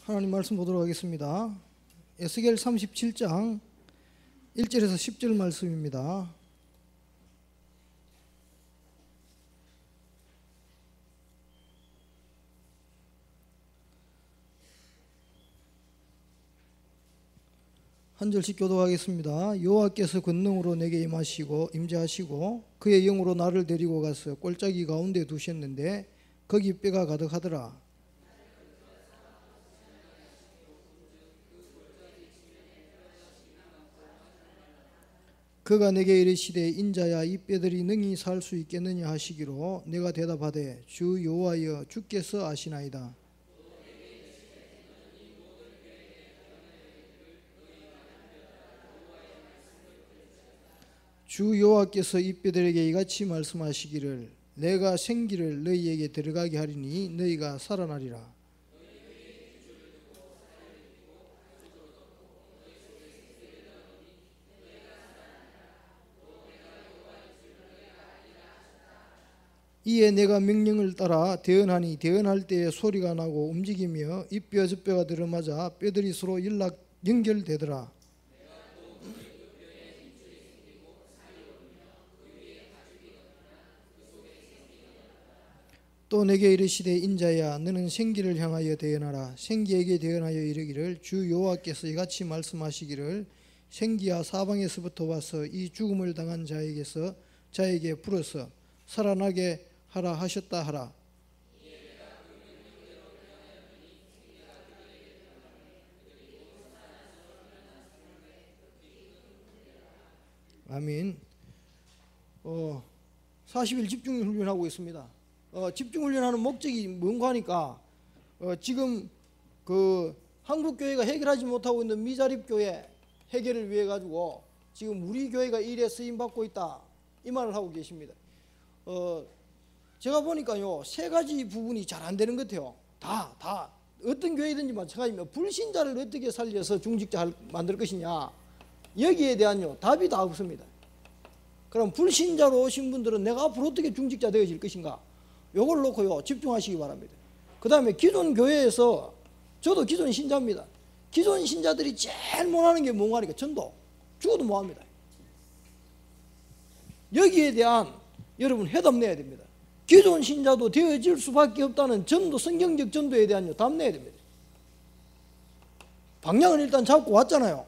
하나님 말씀 보도록 하겠습니다. 에스겔 37장 1절에서 10절 말씀입니다. 한 절씩 교독하겠습니다. 여호와께서 권능으로 내게 임재하시고 그의 영으로 나를 데리고 가서 골짜기 가운데 두셨는데 거기 뼈가 가득하더라. 그가 내게 이르시되 인자야 이 뼈들이 능히 살 수 있겠느냐 하시기로 내가 대답하되 주 여호와여 주께서 아시나이다. 주 여호와께서 이 뼈들에게 이같이 말씀하시기를 내가 생기를 너희에게 들어가게 하리니 너희가 살아나리라. 이에 내가 명령을 따라 대언하니 대언할 때에 소리가 나고 움직이며 이 뼈 저 뼈가 들어맞아 뼈들이 서로 연결되더라. 또 내게 이르시되 인자야 너는 생기를 향하여 대언하라. 생기에게 대언하여 이르기를 주 여호와께서 이같이 말씀하시기를 생기야 사방에서부터 와서 이 죽음을 당한 자에게 불어서 살아나게 하라 하셨다 하라. 아멘. 40일 집중훈련하고 있습니다. 집중훈련하는 목적이 뭔가 하니까 지금 그 한국교회가 해결하지 못하고 있는 미자립교회 해결을 위해 가지고 지금 우리 교회가 일에 쓰임받고 있다 이 말을 하고 계십니다. 제가 보니까요 세 가지 부분이 잘 안 되는 것 같아요. 다 어떤 교회든지 마찬가지입니다. 불신자를 어떻게 살려서 중직자 만들 것이냐 여기에 대한 답이 다 없습니다. 그럼 불신자로 오신 분들은 내가 앞으로 어떻게 중직자 되어질 것인가 요걸 놓고요 집중하시기 바랍니다. 그 다음에 기존 교회에서 저도 기존 신자입니다. 기존 신자들이 제일 못하는 게 뭔가 하니까 전도 죽어도 못합니다. 여기에 대한 여러분 해답 내야 됩니다. 기존 신자도 되어질 수밖에 없다는 전도, 성경적 전도에 대한 답 내야 됩니다. 방향을 일단 잡고 왔잖아요.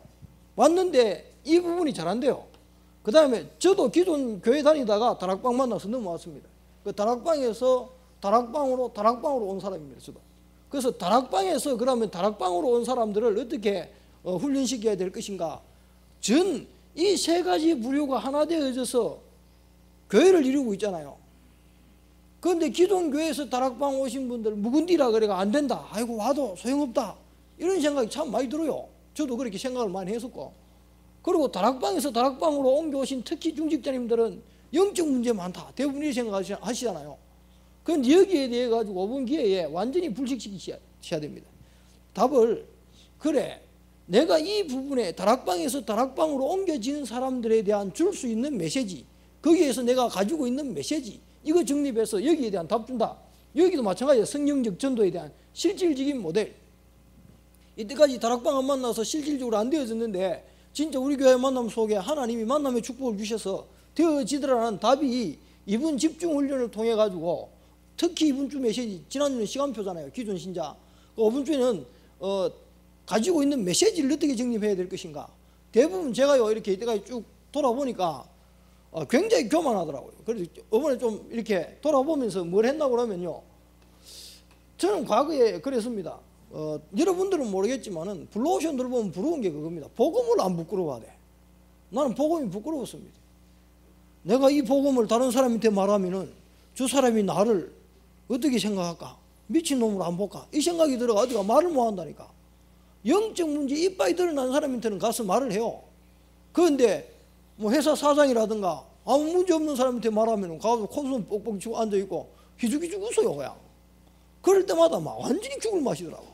왔는데 이 부분이 잘 안 돼요. 그 다음에 저도 기존 교회 다니다가 다락방 만나서 넘어왔습니다. 그 다락방에서 다락방으로 온 사람입니다. 저도. 그래서 다락방에서 그러면 다락방으로 온 사람들을 어떻게 훈련시켜야 될 것인가. 이 세 가지 부류가 하나 되어져서 교회를 이루고 있잖아요. 그런데 기존 교회에서 다락방 오신 분들 묵은디라 그래가 안 된다. 아이고 와도 소용없다. 이런 생각이 참 많이 들어요. 저도 그렇게 생각을 많이 했었고. 그리고 다락방에서 다락방으로 옮겨오신 특히 중직자님들은 영적 문제 많다. 대부분 이렇게 생각하시잖아요. 그런데 여기에 대해 가지고 5분 기회에 완전히 불식시키셔야 됩니다. 답을 그래 내가 이 부분에 다락방에서 다락방으로 옮겨지는 사람들에 대한 줄 수 있는 메시지 거기에서 내가 가지고 있는 메시지 이거 정립해서 여기에 대한 답 준다. 여기도 마찬가지예요. 성경적 전도에 대한 실질적인 모델. 이때까지 다락방 안 만나서 실질적으로 안 되어졌는데 진짜 우리 교회 만남 속에 하나님이 만남의 축복을 주셔서 되어지더라는 답이 이번 집중훈련을 통해 가지고 특히 이번 주 메시지 지난주는 시간표잖아요. 기존 신자. 이번 주에는 가지고 있는 메시지를 어떻게 정립해야 될 것인가. 대부분 제가요 이렇게 이때까지 쭉 돌아보니까 굉장히 교만하더라고요. 그래서 이번에 좀 이렇게 돌아보면서 뭘 했나 그러면요. 저는 과거에 그랬습니다. 여러분들은 모르겠지만은 블루오션들 보면 부러운 게 그겁니다. 복음을 안 부끄러워하대. 나는 복음이 부끄러웠습니다. 내가 이 복음을 다른 사람한테 말하면은 저 사람이 나를 어떻게 생각할까? 미친놈으로 안 볼까? 이 생각이 들어가 어디가 말을 못 한다니까. 영적 문제 이빨이 드러난 사람한테는 가서 말을 해요. 그런데 뭐 회사 사장이라든가 아무 문제 없는 사람한테 말하면 가서 콧손 뻑뻑 치고 앉아있고 기죽기죽 웃어요 그냥. 그럴 때마다 막 완전히 죽을 맛이더라고.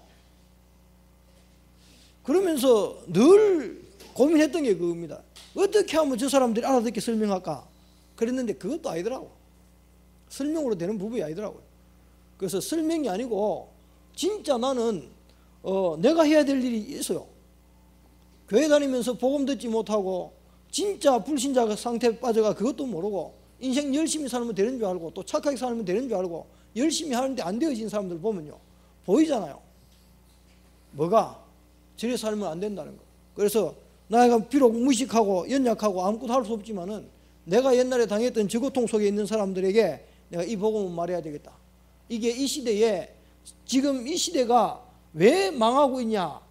그러면서 늘 고민했던 게 그겁니다. 어떻게 하면 저 사람들이 알아듣게 설명할까? 그랬는데 그것도 아니더라고. 설명으로 되는 부분이 아니더라고요. 그래서 설명이 아니고 진짜 나는 내가 해야 될 일이 있어요. 교회 다니면서 복음 듣지 못하고 진짜 불신자 상태에 빠져가 그것도 모르고 인생 열심히 살면 되는 줄 알고 또 착하게 살면 되는 줄 알고 열심히 하는데 안 되어진 사람들 보면요, 보이잖아요. 뭐가? 저래 살면 안 된다는 거. 그래서 내가 비록 무식하고 연약하고 아무것도 할 수 없지만은 내가 옛날에 당했던 저 고통 속에 있는 사람들에게 내가 이 복음을 말해야 되겠다. 이게 이 시대에, 지금 이 시대가 왜 망하고 있냐,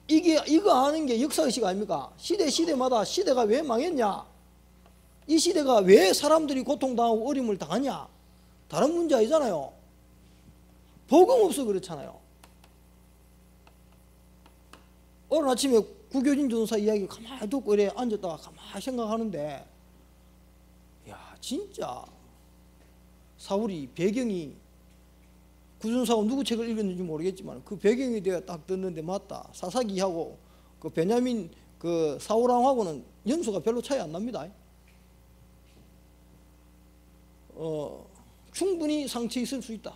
이거 아는 게 역사의식 아닙니까? 시대마다 시대가 왜 망했냐, 이 시대가 왜 사람들이 고통당하고 어려움을 당하냐, 다른 문제 아니잖아요. 복음 없어 그렇잖아요. 오늘 아침에 구교진 전사 이야기 가만히 듣고 이래 앉았다가 가만히 생각하는데, 야, 진짜 사울이 배경이, 구준사가 누구 책을 읽었는지 모르겠지만 그 배경에 대해 딱 듣는데 맞다. 사사기하고 그 베냐민 그 사울왕하고는 연수가 별로 차이 안 납니다. 충분히 상처 있을 수 있다.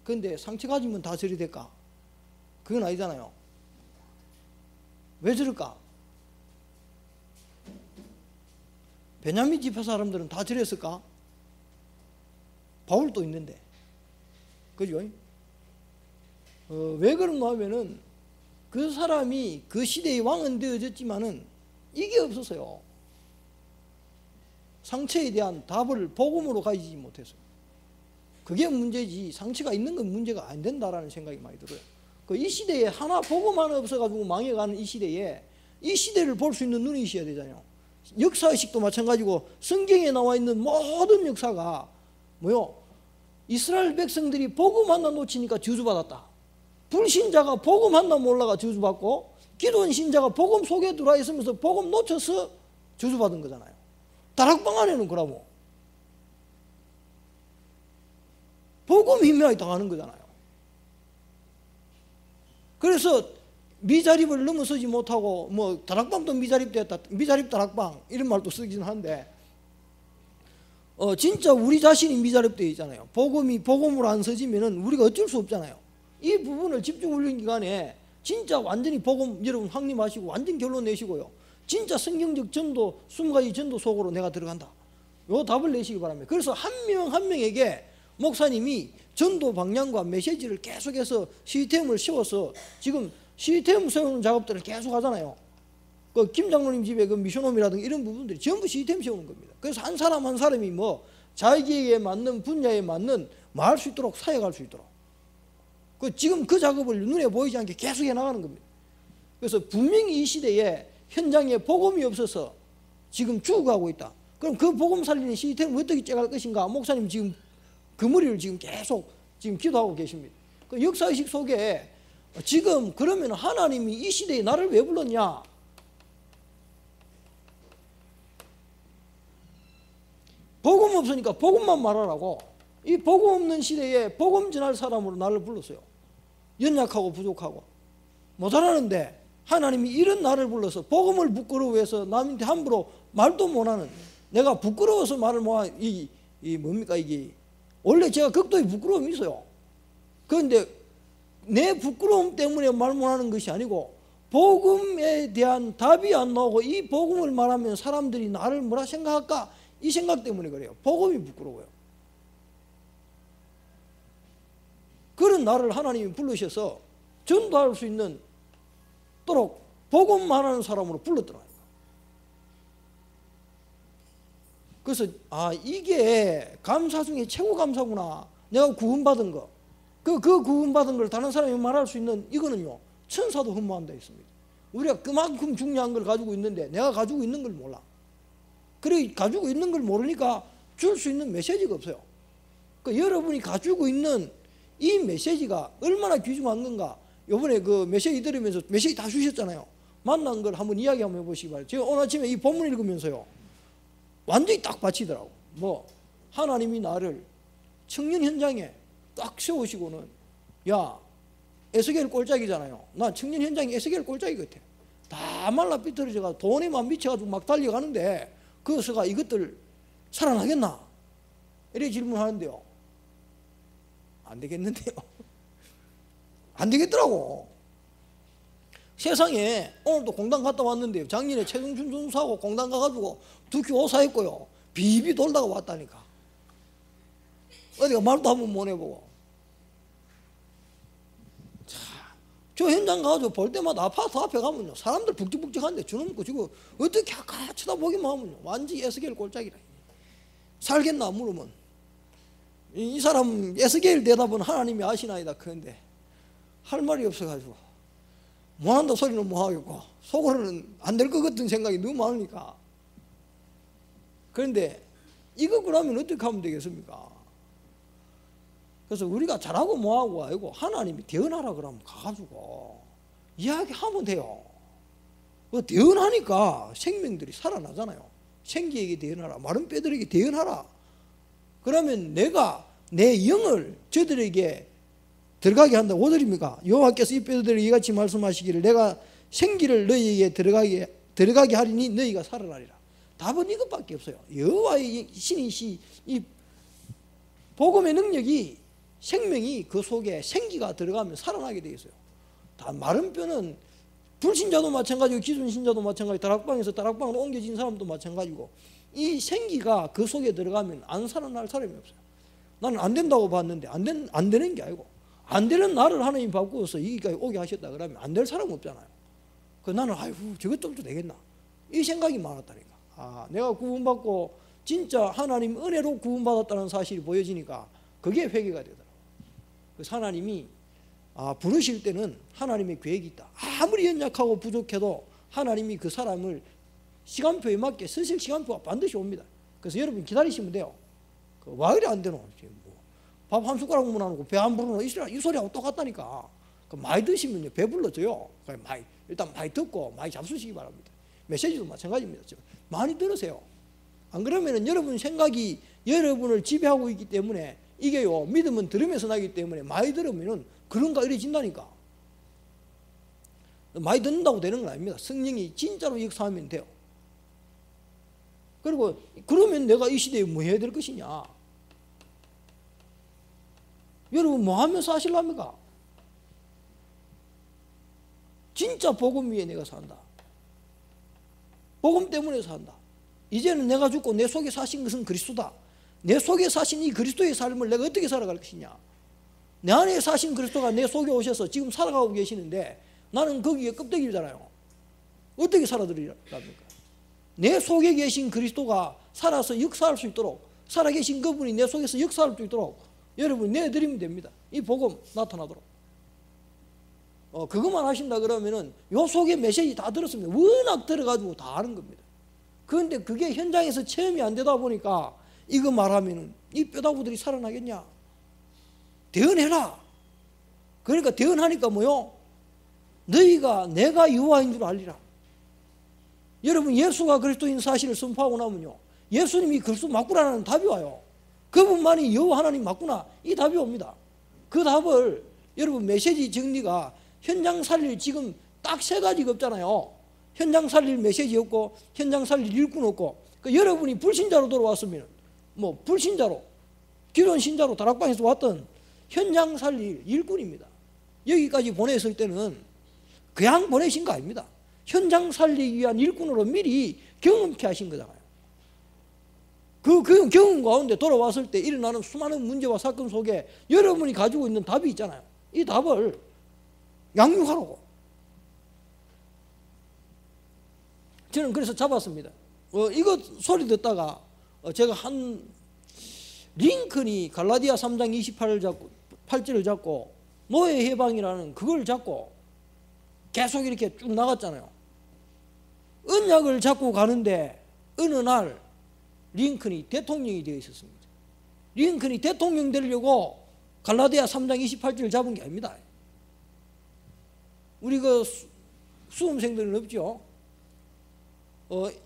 그런데 상처 가지면 다 저리 될까? 그건 아니잖아요. 왜 저럴까? 베냐민 지파 사람들은 다 저랬을까? 바울도 있는데, 그죠? 왜 그런가 하면은 그 사람이 그 시대의 왕은 되어졌지만은 이게 없었어요. 상처에 대한 답을 복음으로 가지지 못했어요. 그게 문제지, 상처가 있는 건 문제가 안 된다라는 생각이 많이 들어요. 이 시대에 하나 복음 하나 없어가지고 망해가는 이 시대에 이 시대를 볼 수 있는 눈이 있어야 되잖아요. 역사의식도 마찬가지고 성경에 나와 있는 모든 역사가 뭐요? 이스라엘 백성들이 복음 하나 놓치니까 저주받았다. 불신자가 복음 하나 몰라가 저주받고 기도원 신자가 복음 속에 들어와 있으면서 복음 놓쳐서 저주받은 거잖아요. 다락방 안에는 그러고 복음 희미하게 당하는 거잖아요. 그래서 미자립을 넘어서지 못하고 뭐 다락방도 미자립됐다, 미자립 다락방 이런 말도 쓰긴 한데 진짜 우리 자신이 미자립되어 있잖아요. 복음으로 안 서지면은 우리가 어쩔 수 없잖아요. 이 부분을 집중훈련 기간에 진짜 완전히 복음 여러분 확립하시고 완전 결론 내시고요. 진짜 성경적 전도 20가지 전도 속으로 내가 들어간다. 요 답을 내시기 바랍니다. 그래서 한 명 한 명에게 목사님이 전도 방향과 메시지를 계속해서 시스템을 세워서 지금 시스템 세우는 작업들을 계속 하잖아요. 그 김 장로님 집에 그 미션홈이라든가 이런 부분들이 전부 시스템 세우는 겁니다. 그래서 한 사람 한 사람이 뭐 자기에게 맞는 분야에 맞는 말할 수 있도록 사역할 수 있도록 지금 그 작업을 눈에 보이지 않게 계속 해나가는 겁니다. 그래서 분명히 이 시대에 현장에 복음이 없어서 지금 죽어가고 있다. 그럼 그 복음 살리는 시스템을 어떻게 째갈 것인가? 목사님 지금 그 머리를 지금 계속 지금 기도하고 계십니다. 그 역사의식 속에 지금 그러면 하나님이 이 시대에 나를 왜 불렀냐? 복음 없으니까 복음만 말하라고. 이 복음 없는 시대에 복음 전할 사람으로 나를 불렀어요. 연약하고 부족하고 못하는데 하나님이 이런 나를 불러서 복음을 부끄러워해서 남한테 함부로 말도 못하는, 내가 부끄러워서 말을 못하는 이 뭡니까 이게, 원래 제가 극도의 부끄러움이 있어요. 그런데 내 부끄러움 때문에 말 못하는 것이 아니고 복음에 대한 답이 안 나오고 이 복음을 말하면 사람들이 나를 뭐라 생각할까, 이 생각 때문에 그래요. 복음이 부끄러워요. 그런 나를 하나님이 부르셔서 전도할 수 있는 도록 복음 말하는 사람으로 불렀더라고요. 그래서 이게 감사 중에 최고 감사구나. 내가 구원받은 거. 그 구원받은 걸 다른 사람이 말할 수 있는 이거는요, 천사도 흠모한다 했습니다. 우리가 그만큼 중요한 걸 가지고 있는데 내가 가지고 있는 걸 몰라. 그래 가지고 있는 걸 모르니까 줄 수 있는 메시지가 없어요. 여러분이 가지고 있는 이 메시지가 얼마나 귀중한 건가. 이번에 그 메시지 들으면서 메시지 다 주셨잖아요. 만난 걸 한번 이야기 한번 해보시기 바랍니다. 제가 오늘 아침에 이 본문 읽으면서요, 완전히 딱 받치더라고. 하나님이 나를 청년 현장에 딱 세우시고는, 야, 에스겔 꼴짝이잖아요. 나 청년 현장에 에스겔 꼴짝이 같아. 다 말라 삐뚤어져가 돈에만 미쳐가지고 막 달려가는데 그서가 이것들 살아나겠나? 이렇게 질문하는데요, 안 되겠는데요. 안 되겠더라고. 세상에 오늘도 공단 갔다 왔는데요. 작년에 최승준 선수하고 공단 가가지고 2키 오사했고요. 비비 돌다가 왔다니까. 어디가 말도 한번 못 해보고. 자, 저 현장 가가지고 볼 때마다 아파트 앞에 가면요. 사람들 북적북적한데 주는 거 지금 어떻게 아까 쳐다보기만 하면요. 완전히 에스겔 꼴짝이라. 살겠나 물으면. 이 사람 에스겔 대답은 하나님이 아시나이다 그런데 할 말이 없어가지고 뭐한다 소리는 뭐하겠고 속으로는 안 될 것 같은 생각이 너무 많으니까. 그런데 이거 그러면 어떻게 하면 되겠습니까? 그래서 우리가 잘하고 뭐하고 아니고 하나님이 대언하라 그러면 가가지고 이야기하면 돼요. 대언하니까 생명들이 살아나잖아요. 생기에게 대언하라, 마른 뼈들에게 대언하라. 그러면 내가 내 영을 저들에게 들어가게 한다. 5절입니까? 여호와께서 이 뼈들에게 이같이 말씀하시기를 내가 생기를 너희에게 들어가게 하리니 너희가 살아나리라. 답은 이것밖에 없어요. 여호와의 신이시 이 복음의 능력이 생명이 그 속에 생기가 들어가면 살아나게 되어 있어요. 다 마른 뼈는 불신자도 마찬가지고 기존 신자도 마찬가지고 다락방에서 다락방으로 옮겨진 사람도 마찬가지고 이 생기가 그 속에 들어가면 안 살아날 사람이 없어요. 나는 안 된다고 봤는데 안 되는 게 아니고 안 되는 나를 하나님 바꾸어서 여기까지 오게 하셨다 그러면 안 될 사람 없잖아요. 그 나는 아이고 저것 좀 되겠나 이 생각이 많았다니까. 아, 내가 구원받고 진짜 하나님 은혜로 구원받았다는 사실이 보여지니까 그게 회개가 되더라고요. 그래서 하나님이 부르실 때는 하나님의 계획이 있다. 아무리 연약하고 부족해도 하나님이 그 사람을 시간표에 맞게 쓰실 시간표가 반드시 옵니다. 그래서 여러분 기다리시면 돼요. 와 이래 안 되노? 밥 한 숟가락만 안 하고 배 안 부르노? 이 소리하고 똑같다니까. 많이 드시면요 배불러져요. 일단 많이 듣고 많이 잡수시기 바랍니다. 메시지도 마찬가지입니다. 많이 들으세요. 안 그러면은 여러분 생각이 여러분을 지배하고 있기 때문에 이게요 믿음은 들으면서 나기 때문에 많이 들으면은 그런가 이래진다니까. 많이 듣는다고 되는 건 아닙니다. 성령이 진짜로 역사하면 돼요. 그리고 그러면 내가 이 시대에 뭐 해야 될 것이냐? 여러분 뭐 하면서 하실랍니까? 진짜 복음 위에 내가 산다. 복음 때문에 산다. 이제는 내가 죽고 내 속에 사신 것은 그리스도다. 내 속에 사신 이 그리스도의 삶을 내가 어떻게 살아갈 것이냐? 내 안에 사신 그리스도가 내 속에 오셔서 지금 살아가고 계시는데 나는 거기에 껍데기잖아요. 어떻게 살아들이랍니까? 내 속에 계신 그리스도가 살아서 역사할 수 있도록 살아계신 그분이 내 속에서 역사할 수 있도록 여러분이 내드리면 됩니다. 이 복음 나타나도록. 그것만 하신다 그러면은 요 속에 메시지 다 들었습니다. 워낙 들어가지고 다 아는 겁니다. 그런데 그게 현장에서 체험이 안 되다 보니까 이거 말하면은 이 뼈다구들이 살아나겠냐? 대언해라. 그러니까 대언하니까 뭐요? 너희가 내가 여호와인 줄 알리라. 여러분 예수가 그리스도인 사실을 선포하고 나면요 예수님이 그리스도 맞구나라는 답이 와요. 그분만이 여호와 하나님 맞구나 이 답이 옵니다. 그 답을 여러분 메시지 정리가 현장 살릴 지금 딱 3가지가 없잖아요. 현장 살릴 메시지 없고 현장 살릴 일꾼 없고 여러분이 불신자로 돌아왔으면 뭐 불신자로 기존 신자로 다락방에서 왔던 현장 살릴 일꾼입니다. 여기까지 보냈을 때는 그냥 보내신 거 아닙니다. 현장 살리기 위한 일꾼으로 미리 경험케 하신 거잖아요. 그 경험 가운데 돌아왔을 때 일어나는 수많은 문제와 사건 속에 여러분이 가지고 있는 답이 있잖아요. 이 답을 양육하라고. 저는 그래서 잡았습니다. 이거 소리 듣다가 제가 링컨이 갈라디아 3장 28절을 잡고 노예 해방이라는 그걸 잡고 계속 이렇게 쭉 나갔잖아요. 언약을 잡고 가는데 어느 날 링컨이 대통령이 되어 있었습니다. 링컨이 대통령 되려고 갈라디아 3장 28절을 잡은 게 아닙니다. 우리 수험생들은 없죠.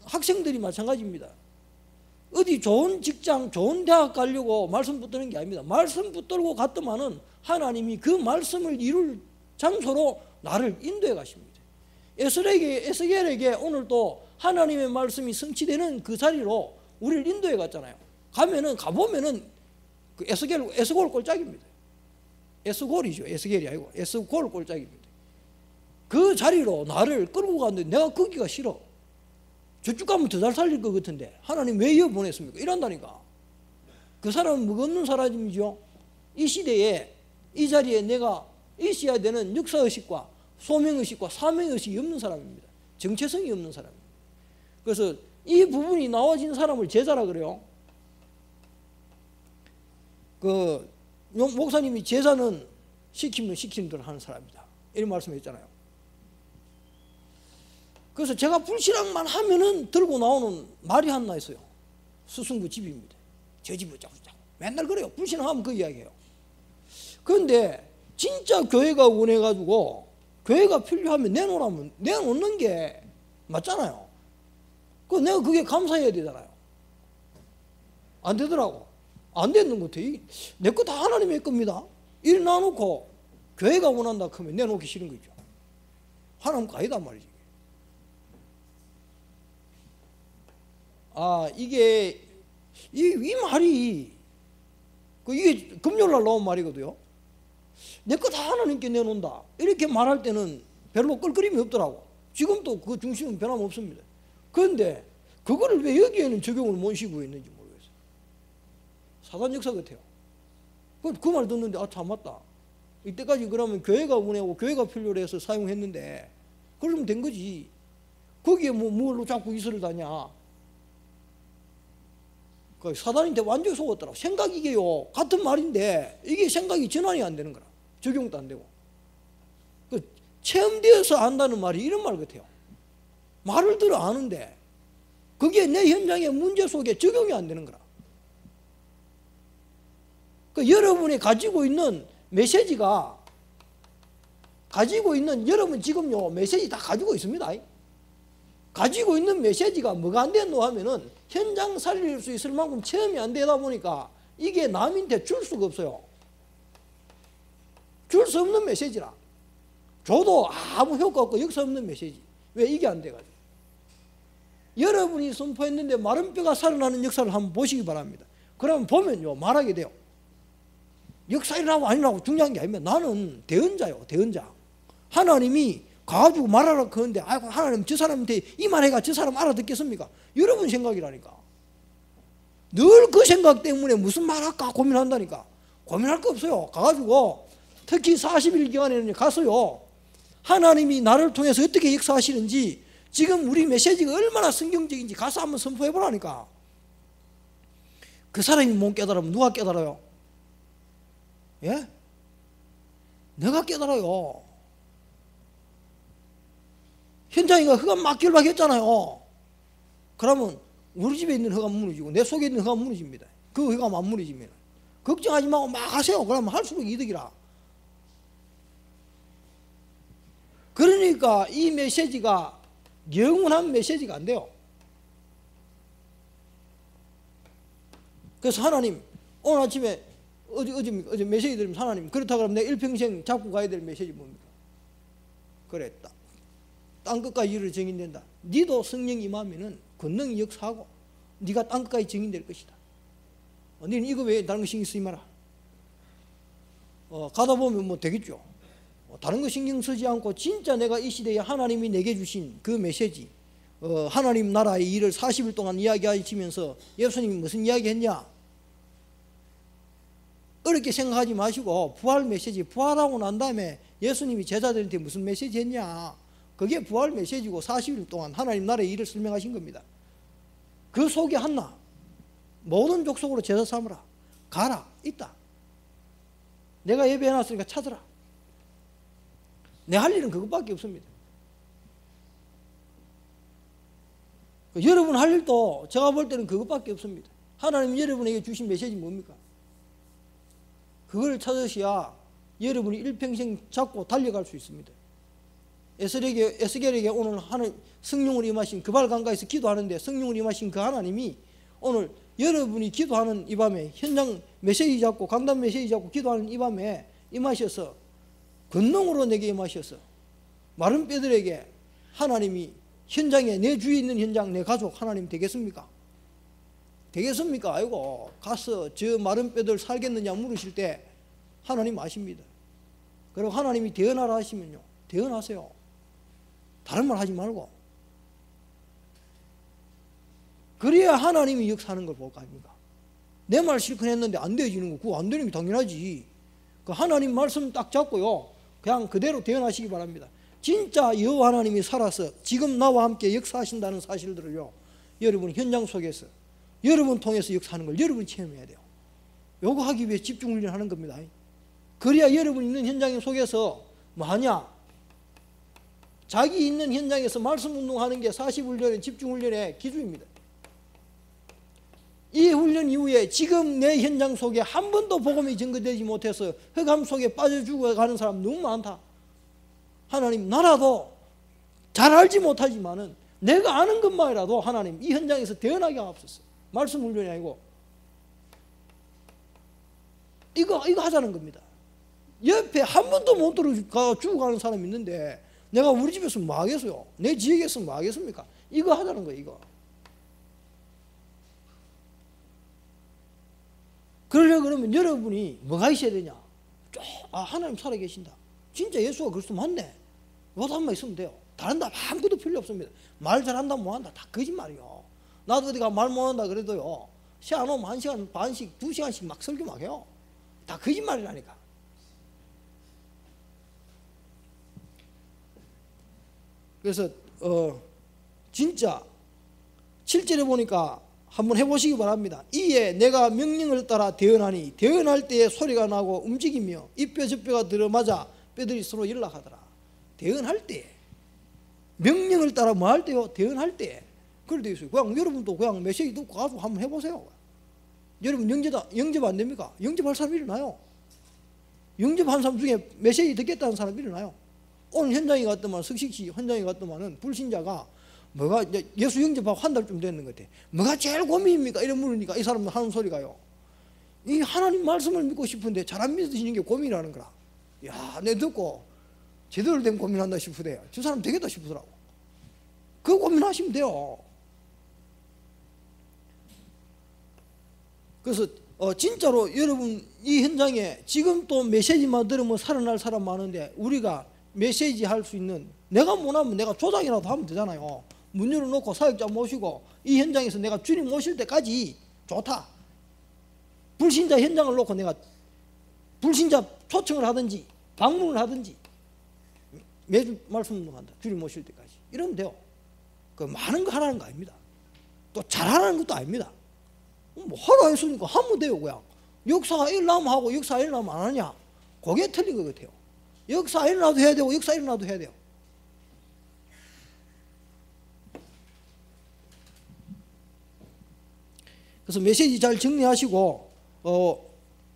학생들이 마찬가지입니다. 어디 좋은 직장, 좋은 대학 가려고 말씀 붙드는 게 아닙니다. 말씀 붙들고 갔더만은 하나님이 그 말씀을 이룰 장소로 나를 인도해 가십니다. 에스겔에게 오늘 또 하나님의 말씀이 성취되는 그 자리로 우리를 인도해 갔잖아요. 가보면은 그 에스겔 꼴짝입니다. 에스골이죠. 에스겔이 아니고 에스골 꼴짝입니다. 그 자리로 나를 끌고 갔는데 내가 거기가 싫어. 저쪽 가면 더 잘 살릴 것 같은데 하나님 왜 이어 보냈습니까? 이란다니까. 그 사람은 무겁는 사람이죠. 이 시대에 이 자리에 내가 있어야 되는 역사의식과 소명의식과 사명의식이 없는 사람입니다. 정체성이 없는 사람입니다. 그래서 이 부분이 나와진 사람을 제자라 그래요. 그 목사님이 제자는 시키면 시키는 대로 하는 사람이다, 이런 말씀했잖아요. 그래서 제가 불신앙만 하면은 들고 나오는 말이 하나 있어요. 스승부 집입니다. 저 집을 자꾸 맨날 그래요. 불신앙하면 그 이야기예요. 그런데 진짜 교회가 원해가지고 교회가 필요하면 내놓으라면 내놓는 게 맞잖아요. 그 내가 그게 감사해야 되잖아요. 안 되더라고. 안 되는 것 같아. 내 거 다 하나님의 겁니다. 이래 놔놓고 교회가 원한다 하면 내놓기 싫은 거죠. 하나님 거 아니단 말이지. 이게 이 말이 이게 금요일날 나온 말이거든요. 내 거 다 하나님께 내놓는다, 이렇게 말할 때는 별로 끌거림이 없더라고. 지금도 그 중심은 변함없습니다. 그런데 그거를 왜 여기에는 적용을 못 시키고 있는지 모르겠어요. 사단 역사 같아요. 그 말 듣는데 참 맞다. 이때까지 그러면 교회가 원하고 교회가 필요로 해서 사용했는데 그러면 된 거지. 거기에 뭘로 자꾸 이슬을 다냐. 사단한테 완전히 속았더라고. 생각 이게요, 같은 말인데 이게 생각이 전환이 안 되는 거라. 적용도 안 되고. 체험되어서 안다는 말이 이런 말 같아요. 말을 들어 아는데 그게 내 현장의 문제 속에 적용이 안 되는 거라. 여러분이 가지고 있는 메시지가, 가지고 있는, 여러분 지금요 메시지 다 가지고 있습니다. 가지고 있는 메시지가 뭐가 안 됐노 하면은 현장 살릴 수 있을 만큼 체험이 안 되다 보니까 이게 남한테 줄 수가 없어요. 줄 수 없는 메시지라. 줘도 아무 효과 없고 역사 없는 메시지. 왜 이게 안 돼가지고. 여러분이 선포했는데 마른 뼈가 살아나는 역사를 한번 보시기 바랍니다. 그러면 보면요 말하게 돼요. 역사이라고 아니라고 중요한 게 아니면 나는 대언자요, 대언자. 하나님이 가가지고 말하라고 하는데 아이고 하나님 저 사람한테 이 말해가 저 사람 알아듣겠습니까? 여러분 생각이라니까. 늘 그 생각 때문에 무슨 말할까 고민한다니까. 고민할 거 없어요. 가가지고 특히 40일 기간에는 가서요 하나님이 나를 통해서 어떻게 역사하시는지, 지금 우리 메시지가 얼마나 성경적인지 가서 한번 선포해 보라니까. 그 사람이 못 깨달으면 누가 깨달아요? 예? 내가 깨달아요. 현장이가 흑암 막결박 했잖아요. 그러면 우리 집에 있는 흑암 무너지고 내 속에 있는 흑암 무너집니다. 그 흑암 안 무너지면 걱정하지 말고 막 하세요. 그러면 할수록 이득이라. 그러니까 이 메시지가 영원한 메시지가 안 돼요. 그래서 하나님 오늘 아침에 어제 메시지 들으면 하나님 그렇다 그러면 내 일평생 잡고 가야 될 메시지 뭡니까? 그랬다. 땅 끝까지 이르러 증인된다. 니도 성령 임하면은 권능이 역사하고 네가 땅 끝까지 증인될 것이다. 너는 이거 왜 다른 거 신경 쓰지 마라. 가다 보면 뭐 되겠죠. 다른 거 신경 쓰지 않고 진짜 내가 이 시대에 하나님이 내게 주신 그 메시지, 하나님 나라의 일을 40일 동안 이야기하시면서 예수님이 무슨 이야기 했냐, 어렵게 생각하지 마시고 부활 메시지, 부활하고 난 다음에 예수님이 제자들한테 무슨 메시지 했냐, 그게 부활 메시지고 40일 동안 하나님 나라의 일을 설명하신 겁니다. 그 속에 하나 모든 족속으로 제자 삼으라. 가라. 있다. 내가 예배해놨으니까 찾으라. 내 할 일은 그것밖에 없습니다. 여러분 할 일도 제가 볼 때는 그것밖에 없습니다. 하나님 여러분에게 주신 메시지 뭡니까? 그걸 찾으셔야 여러분이 일평생 잡고 달려갈 수 있습니다. 에스겔에게 오늘 하는 성령을 임하신 그발 강가에서 기도하는데 성령을 임하신 그 하나님이 오늘 여러분이 기도하는 이 밤에 현장 메시지 잡고 강단 메시지 잡고 기도하는 이 밤에 임하셔서 권능으로 내게 임하셔서 마른 뼈들에게 하나님이 현장에 내 주위에 있는 현장 내 가족 하나님 되겠습니까? 되겠습니까? 아이고 가서 저 마른 뼈들 살겠느냐 물으실 때 하나님 아십니다. 그리고 하나님이 대언하라 하시면요, 대언하세요. 다른 말 하지 말고. 그래야 하나님이 역사하는 걸 볼 거 아닙니까? 내 말 실컷 했는데 안 되어지는 거, 그거 안 되는 게 당연하지. 그 하나님 말씀 딱 잡고요, 그냥 그대로 대언하시기 바랍니다. 진짜 여호와 하나님이 살아서 지금 나와 함께 역사하신다는 사실들을요, 여러분 현장 속에서 여러분 통해서 역사하는 걸 여러분 체험해야 돼요. 요거 하기 위해 집중 훈련하는 겁니다. 그래야 여러분 있는 현장 속에서 뭐 하냐? 자기 있는 현장에서 말씀 운동하는 게 40훈련의 집중 훈련의 기준입니다. 이 훈련 이후에 지금 내 현장 속에 한 번도 복음이 증거되지 못해서 흑암 속에 빠져 죽어가는 사람 너무 많다. 하나님, 나라도 잘 알지 못하지만은 내가 아는 것만이라도 하나님 이 현장에서 대언하게 하옵소서. 말씀 훈련이 아니고 이거 하자는 겁니다. 옆에 한 번도 못 들어가 죽어가는 사람이 있는데 내가 우리 집에서 뭐 하겠어요? 내 지역에서 뭐 하겠습니까? 이거 하자는 거예요. 이거. 그러려고 그러면 여러분이 뭐가 있어야 되냐? 하나님 살아계신다. 진짜 예수가 그리스도 맞네. 이것도 한번 있으면 돼요. 다른 답 아무것도 필요 없습니다. 말 잘한다 뭐한다 다 거짓말이요. 나도 어디가 말 못한다 그래도요, 시간 오면 1시간 반씩 2시간씩 막 설교 막 해요. 다 거짓말이라니까. 그래서 진짜 7절에 보니까 한번 해보시기 바랍니다. 이에 내가 명령을 따라 대언하니 대언할 때에 소리가 나고 움직이며 이뼈 저뼈가 들어맞아 뼈들이 서로 연락하더라. 대언할 때, 명령을 따라 뭐 할 때요? 대언할 때. 그럴 때 있어요. 그냥 여러분도 그냥 메시지 듣고 가서 한번 해보세요. 여러분 영접 안 됩니까? 영접할 사람 일어나요. 영접한 사람 중에 메시지 듣겠다는 사람 일어나요. 오늘 현장에 갔더만, 석식시 현장에 갔더만은 불신자가 뭐가 이제 예수 영접하고 한 달쯤 됐는 것 같아. 뭐가 제일 고민입니까? 이런 물으니까 이 사람은 하는 소리가요, 이 하나님 말씀을 믿고 싶은데 잘 안 믿으시는 게 고민이라는 거라. 야, 내 듣고 제대로 된 고민한다 싶으대요. 저 사람 되겠다 싶더라고. 그 고민하시면 돼요. 그래서 진짜로 여러분 이 현장에 지금 또 메시지만 들으면 살아날 사람 많은데 우리가 메시지 할 수 있는, 내가 못하면 내가 조장이라도 하면 되잖아요. 문 열어놓고 사역자 모시고 이 현장에서 내가 주님 모실 때까지 좋다. 불신자 현장을 놓고 내가 불신자 초청을 하든지 방문을 하든지 매주 말씀 운동한다. 주님 모실 때까지. 이러면 돼요. 그 많은 거 하라는 거 아닙니다. 또 잘하라는 것도 아닙니다. 뭐 하라 했으니까 하면 돼요. 그냥 역사가 일어나면 하고 역사 일어나면 안 하냐, 그게 틀린 것 같아요. 역사 일어나도 해야 되고 역사 일어나도 해야 돼요. 그래서 메시지 잘 정리하시고,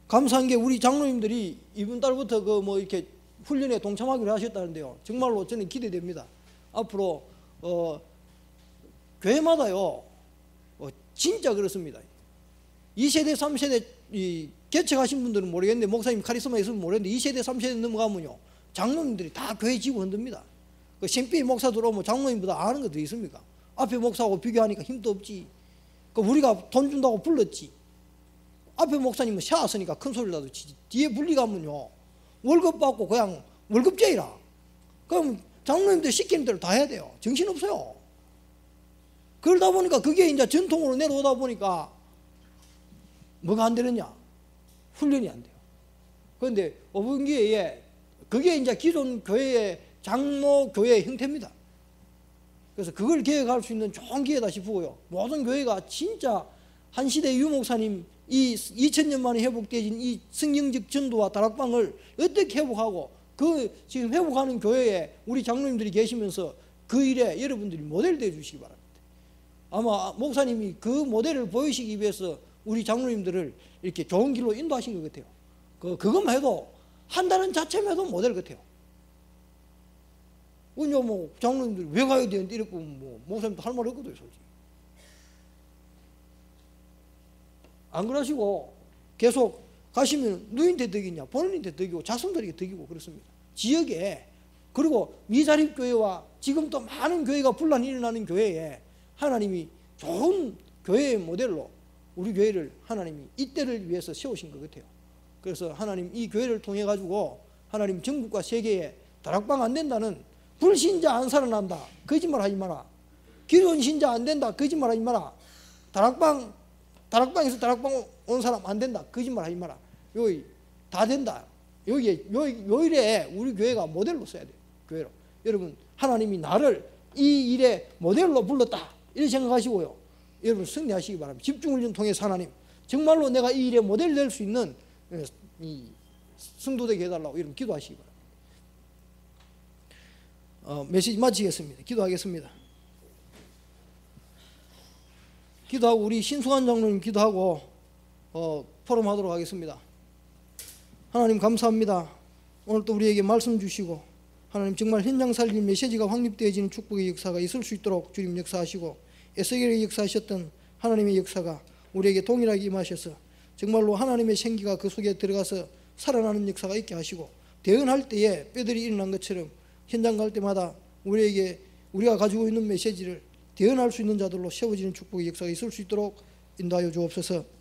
감사한 게 우리 장로님들이 이번 달부터 그 뭐 이렇게 훈련에 동참하기로 하셨다는데요. 정말로 저는 기대됩니다. 앞으로 교회마다요, 진짜 그렇습니다. 2세대 3세대 개척하신 분들은 모르겠는데, 목사님 카리스마 있으면 모르겠는데 2세대 3세대 넘어가면요 장로님들이 다 교회 지고 흔듭니다. 그 신비 목사 들어오면 장로님보다 아는 거 더 있습니까? 앞에 목사하고 비교하니까 힘도 없지. 그 우리가 돈 준다고 불렀지. 앞에 목사님은 샤왔으니까 큰 소리 나도 치지. 뒤에 분리 가면요 월급 받고 그냥 월급제이라. 그럼 장로님들 시키는 대로 다 해야 돼요. 정신없어요. 그러다 보니까 그게 이제 전통으로 내려오다 보니까 뭐가 안 되느냐? 훈련이 안 돼요. 그런데 오분기회에 그게 이제 기존 교회의 장로 교회의 형태입니다. 그래서 그걸 개혁할 수 있는 좋은 기회다 싶고요. 모든 교회가 진짜 한 시대 유목사님 이 2000년 만에 회복되진 이 성경적 전도와 다락방을 어떻게 회복하고 그 지금 회복하는 교회에 우리 장로님들이 계시면서 그 일에 여러분들이 모델 되어 주시기 바랍니다. 아마 목사님이 그 모델을 보이시기 위해서 우리 장로님들을 이렇게 좋은 길로 인도하신 것 같아요. 그것만 해도 한다는 자체만 해도 모델 같아요. 그냥 뭐 장로님들이 왜 가야 되는데 이랬고 뭐 목사님도 할 말 없거든요, 솔직히. 안 그러시고 계속 가시면 누구한테 덕이냐? 본인한테 덕이고 자손들에게 덕이고 그렇습니다. 지역에, 그리고 미자립교회와 지금 또 많은 교회가 분란이 일어나는 교회에 하나님이 좋은 교회의 모델로 우리 교회를 하나님이 이때를 위해서 세우신 것 같아요. 그래서 하나님 이 교회를 통해 가지고 하나님 전국과 세계에 다락방 안 된다는 불신자 안 살아난다 거짓말 하지 마라. 기존 신자 안 된다 거짓말 하지 마라. 다락방에서 다락방 온 사람 안 된다 거짓말 하지 마라. 여기 다 된다. 요일에 우리 교회가 모델로 써야 돼요. 교회로. 여러분 하나님이 나를 이 일에 모델로 불렀다 이렇게 생각하시고요. 여러분 승리하시기 바랍니다. 집중훈련 통해서 하나님 정말로 내가 이 일에 모델 될 수 있는 이 성도되게 해달라고 여러분 기도하시기 바랍니다. 메시지 마치겠습니다. 기도하겠습니다. 기도하고 우리 신수관 장로님 기도하고 포럼하도록 하겠습니다. 하나님 감사합니다. 오늘 또 우리에게 말씀 주시고 하나님 정말 현장 살림 메시지가 확립되어지는 축복의 역사가 있을 수 있도록 주님 역사하시고 에스겔에게 역사하셨던 하나님의 역사가 우리에게 동일하게 임하셔서 정말로 하나님의 생기가 그 속에 들어가서 살아나는 역사가 있게 하시고 대언할 때에 뼈들이 일어난 것처럼 현장 갈 때마다 우리가 가지고 있는 메시지를 대언할 수 있는 자들로 세워지는 축복의 역사가 있을 수 있도록 인도하여 주옵소서.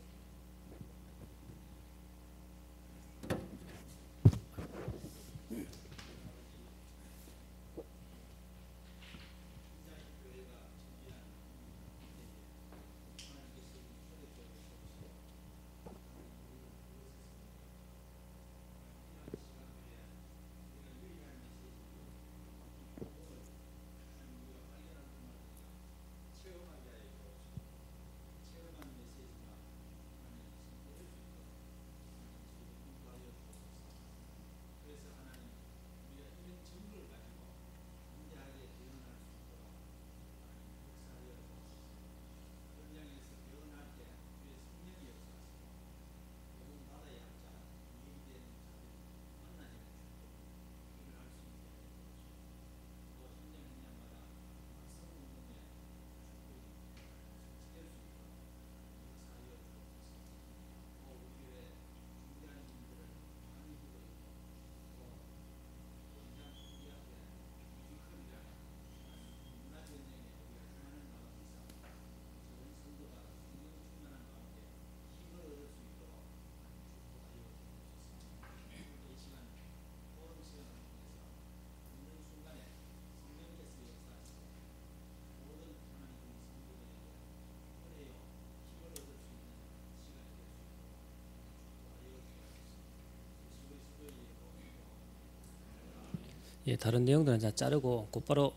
예, 다른 내용들은 다 자르고 곧바로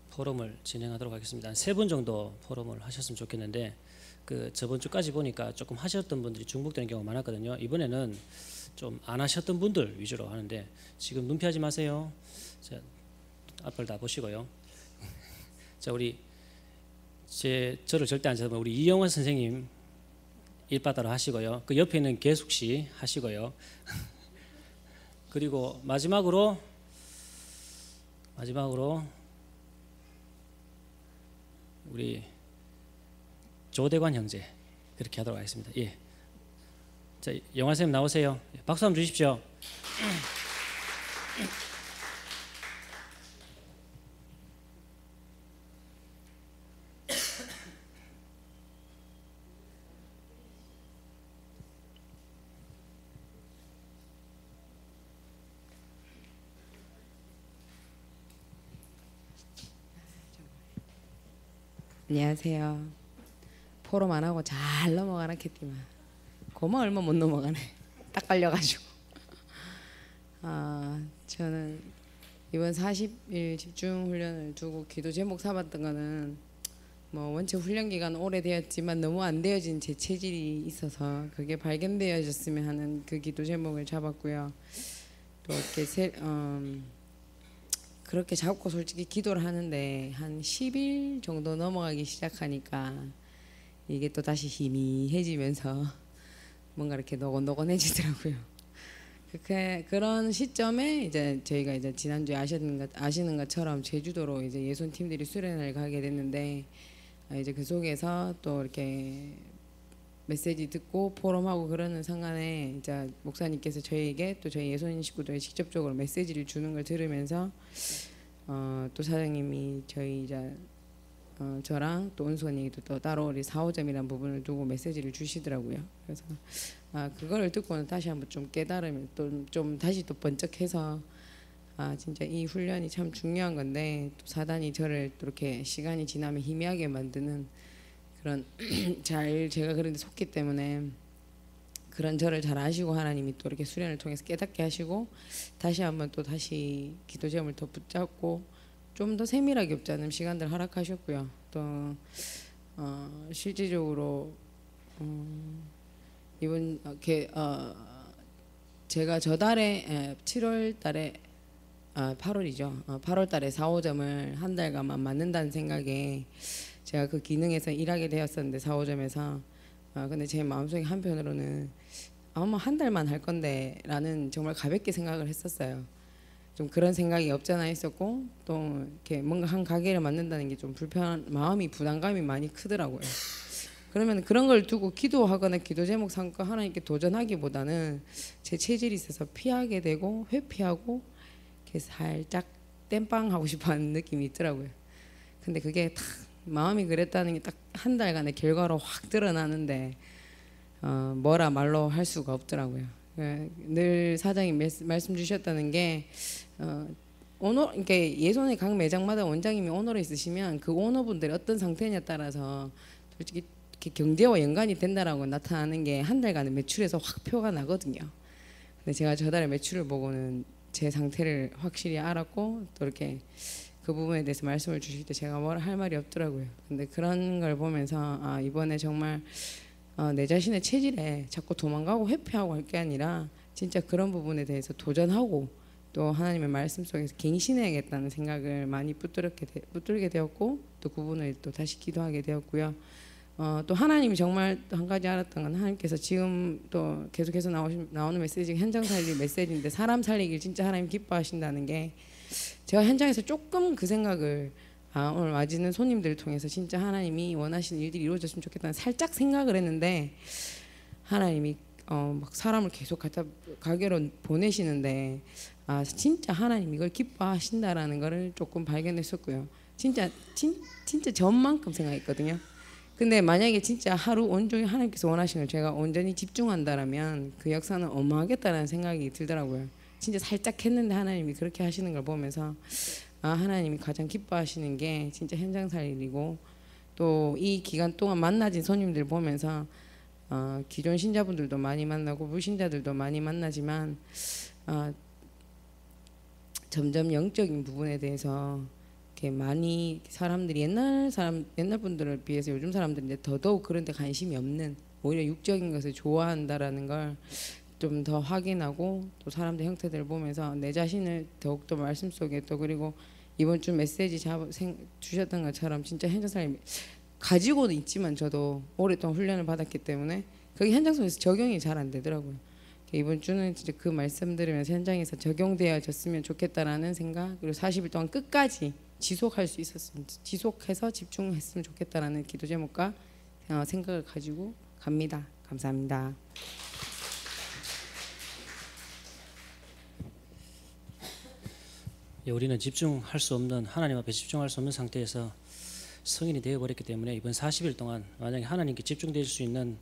포럼을 진행하도록 하겠습니다. 한 3분 정도 포럼을 하셨으면 좋겠는데 저번 주까지 보니까 조금 하셨던 분들이 중복되는 경우가 많았거든요. 이번에는 좀 안 하셨던 분들 위주로 하는데 지금 눈 피하지 마세요. 자, 앞을 다 보시고요. 자, 저를 절대 안 잡으면 우리 이영환 선생님 일바다로 하시고요. 그 옆에 있는 계숙 씨 하시고요. 그리고 마지막으로 우리 조대관 형제 그렇게 하도록 하겠습니다. 예. 자, 영화 선생님 나오세요. 박수 한번 주십시오. 안녕하세요. 포럼 안 하고 잘 넘어가나 캐티만 고마 얼마 못 넘어가네. 딱 걸려가지고. 저는 이번 40일 집중 훈련을 두고 기도 제목 삼았던 거는 뭐 원체 훈련 기간 오래되었지만 너무 안 되어진 제 체질이 있어서 그게 발견되어졌으면 하는 그 기도 제목을 잡았고요. 또 이렇게 그렇게 잡고 솔직히 기도를 하는데 한 10일 정도 넘어가기 시작하니까 이게 또 다시 희미해지면서 뭔가 이렇게 노곤노곤해지더라고요. 그런 시점에 이제 저희가 이제 지난주에 아시는 것처럼 제주도로 이제 예손 팀들이 수련을 가게 됐는데 이제 그 속에서 또 이렇게 메시지 듣고 포럼하고 그러는 상간에 이제 목사님께서 저희에게 또 저희 예손 식구들에 직접적으로 메시지를 주는 걸 들으면서 또 사장님이 저희 이제 저랑 또 은수언니도 또 따로 우리 4, 5점이라는 부분을 두고 메시지를 주시더라고요. 그래서 그걸 듣고는 다시 한번 좀 깨달으면 또 좀 다시 또 번쩍해서 진짜 이 훈련이 참 중요한 건데 또 사단이 저를 또 이렇게 시간이 지나면 희미하게 만드는 그런 제가 그런 데 속기 때문에 그런 저를 잘 아시고 하나님이 또 이렇게 수련을 통해서 깨닫게 하시고 다시 한번 또 다시 기도 제목을 더 붙잡고 좀 더 세밀하게 없지 않은 시간들 허락하셨고요. 또 실질적으로 이번 제가 저달에 7월 달에 8월이죠. 8월 달에 4, 5점을 한 달간만 맞는다는 생각에 제가 그 기능에서 일하게 되었었는데 4, 5점에서 근데 제 마음속에 한편으로는 아마 한 달만 할 건데 라는 정말 가볍게 생각을 했었어요. 좀 그런 생각이 없잖아 있었고 또 이렇게 뭔가 한 가게를 만든다는 게 좀 마음이 부담감이 많이 크더라고요. 그러면 그런 걸 두고 기도하거나 기도 제목 삼고 하나님께 도전하기보다는 제 체질이 있어서 피하게 되고 회피하고 이렇게 살짝 땜빵 하고 싶어하는 느낌이 있더라고요. 근데 그게 딱 마음이 그랬다는 게 딱 한 달간의 결과로 확 드러나는데 뭐라 말로 할 수가 없더라고요. 늘 사장이 말씀 주셨다는 게 오너, 이렇게 예손의 각 매장마다 원장님이 오너로 있으시면 그 오너분들이 어떤 상태냐에 따라서 솔직히 이렇게 경제와 연관이 된다라고 나타나는 게 한 달간의 매출에서 확 표가 나거든요. 근데 제가 저달의 매출을 보고는 제 상태를 확실히 알았고 또 이렇게 그 부분에 대해서 말씀을 주실 때 제가 뭘 할 말이 없더라고요. 근데 그런 걸 보면서 이번에 정말 내 자신의 체질에 자꾸 도망가고 회피하고 할 게 아니라 진짜 그런 부분에 대해서 도전하고 또 하나님의 말씀 속에서 갱신해야겠다는 생각을 많이 붙들게 되었고 또 그 부분을 또 다시 기도하게 되었고요. 또 하나님이 정말 또 한 가지 알았던 건 하나님께서 지금 또 계속해서 나오는 메시지가 현장 살리기 메시지인데 사람 살리기를 진짜 하나님 기뻐하신다는 게 제가 현장에서 조금 그 생각을 오늘 와주는 손님들을 통해서 진짜 하나님이 원하시는 일들이 이루어졌으면 좋겠다는 살짝 생각을 했는데 하나님이 막 사람을 계속 가게로 보내시는데 진짜 하나님 이걸 기뻐하신다라는 거를 조금 발견했었고요. 진짜 전만큼 생각했거든요. 근데 만약에 진짜 하루 온종일 하나님께서 원하시는 걸 제가 온전히 집중한다라면 그 역사는 어마하겠다라는 생각이 들더라고요. 진짜 살짝 했는데 하나님이 그렇게 하시는 걸 보면서 하나님이 가장 기뻐하시는 게 진짜 현장 살리고 또 이 기간 동안 만나진 손님들 보면서 기존 신자분들도 많이 만나고 무신자들도 많이 만나지만 점점 영적인 부분에 대해서 이렇게 많이 사람들이 옛날 분들을 비해서 요즘 사람들인데 더더욱 그런 데 관심이 없는 오히려 육적인 것을 좋아한다라는 걸 좀 더 확인하고 또 사람들 형태들을 보면서 내 자신을 더욱더 말씀 속에 또 그리고 이번 주 메시지 주셨던 것처럼 진짜 현장 살림 가지고는 있지만 저도 오랫동안 훈련을 받았기 때문에 그게 현장 속에서 적용이 잘 안 되더라고요. 이번 주는 진짜 그 말씀 들으면서 현장에서 적용되어졌으면 좋겠다라는 생각 그리고 40일 동안 끝까지 지속할 수 있었으면 지속해서 집중했으면 좋겠다라는 기도 제목과 생각을 가지고 갑니다. 감사합니다. 우리는 집중할 수 없는 하나님 앞에 집중할 수 없는 상태에서 성인이 되어버렸기 때문에 이번 40일 동안 만약에 하나님께 집중될 수 있는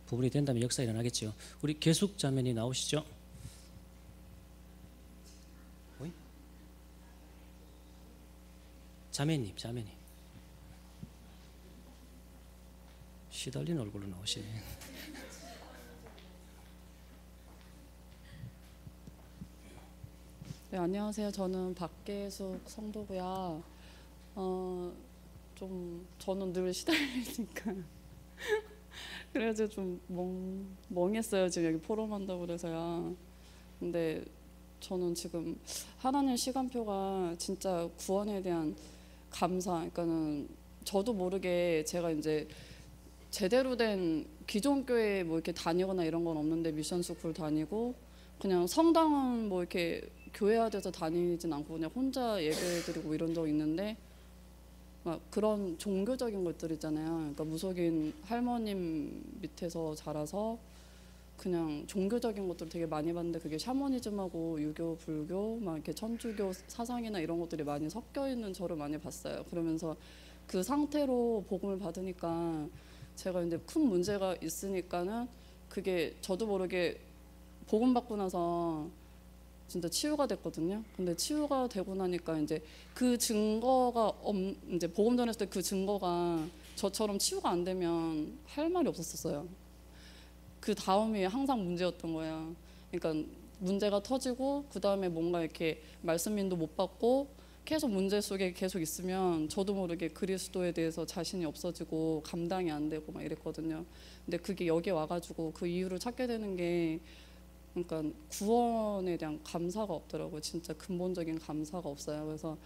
부분이 된다면 역사가 일어나겠죠. 우리 계숙 자매님 나오시죠. 자매님 시달린 얼굴로 나오시네. 네, 안녕하세요. 저는 박계숙 성도고요. 좀 저는 늘 시달리니까 그래서 좀 멍했어요. 지금 여기 포럼한다고 그래서요. 근데 저는 지금 하나님 시간표가 진짜 구원에 대한 감사. 그러니까는 저도 모르게 제가 이제 제대로 된 기존 교회 뭐 이렇게 다니거나 이런 건 없는데 미션 스쿨 다니고 그냥 성당은 뭐 이렇게 교회화돼서 다니진 않고 그냥 혼자 예배드리고 이런 적 있는데 막 그런 종교적인 것들 있잖아요. 그러니까 무속인 할머님 밑에서 자라서 그냥 종교적인 것들을 되게 많이 봤는데 그게 샤머니즘하고 유교, 불교, 막 이렇게 천주교 사상이나 이런 것들이 많이 섞여 있는 저를 많이 봤어요. 그러면서 그 상태로 복음을 받으니까 제가 이제 큰 문제가 있으니까는 그게 저도 모르게 복음 받고 나서 진짜 치유가 됐거든요. 근데 치유가 되고 나니까 이제 그 증거가 이제 복음 전했을 때 그 증거가 저처럼 치유가 안 되면 할 말이 없었어요. 그 다음이 항상 문제였던 거예요. 그러니까 문제가 터지고 그 다음에 뭔가 이렇게 말씀인도 못 받고 계속 문제 속에 계속 있으면 저도 모르게 그리스도에 대해서 자신이 없어지고 감당이 안 되고 막 이랬거든요. 근데 그게 여기 와가지고 그 이유를 찾게 되는 게 그러니까 구원에 대한 감사가 없더라고요. 진짜 근본적인 감사가 없어요. 그래서